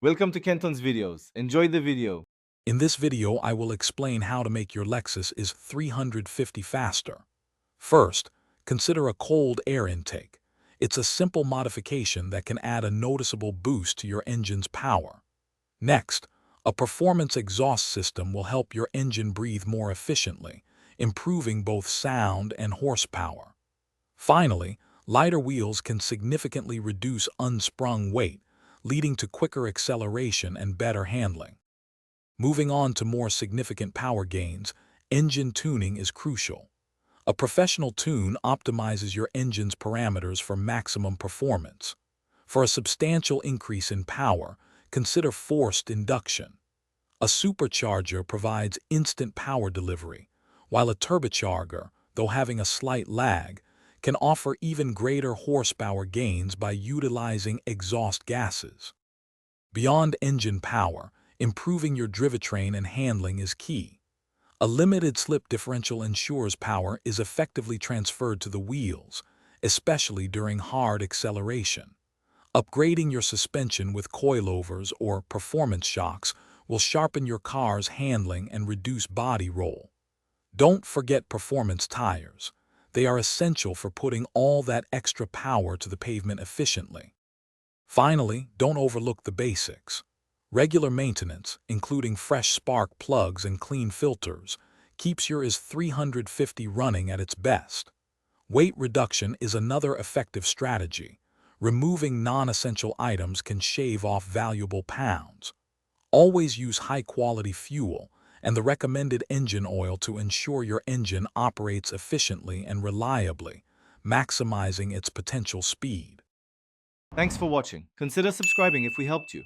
Welcome to Kenton's videos. Enjoy the video. In this video, I will explain how to make your Lexus IS 350 faster. First, consider a cold air intake. It's a simple modification that can add a noticeable boost to your engine's power. Next, a performance exhaust system will help your engine breathe more efficiently, improving both sound and horsepower. Finally, lighter wheels can significantly reduce unsprung weight, leading to quicker acceleration and better handling. Moving on to more significant power gains, engine tuning is crucial. A professional tune optimizes your engine's parameters for maximum performance. For a substantial increase in power, consider forced induction. A supercharger provides instant power delivery, while a turbocharger, though having a slight lag, can offer even greater horsepower gains by utilizing exhaust gases. Beyond engine power, improving your drivetrain and handling is key. A limited slip differential ensures power is effectively transferred to the wheels, especially during hard acceleration. Upgrading your suspension with coilovers or performance shocks will sharpen your car's handling and reduce body roll. Don't forget performance tires. They are essential for putting all that extra power to the pavement efficiently. Finally, don't overlook the basics. Regular maintenance, including fresh spark plugs and clean filters, keeps your IS 350 running at its best. Weight reduction is another effective strategy. Removing non-essential items can shave off valuable pounds. Always use high-quality fuel and the recommended engine oil to ensure your engine operates efficiently and reliably, maximizing its potential speed. Thanks for watching. Consider subscribing if we helped you.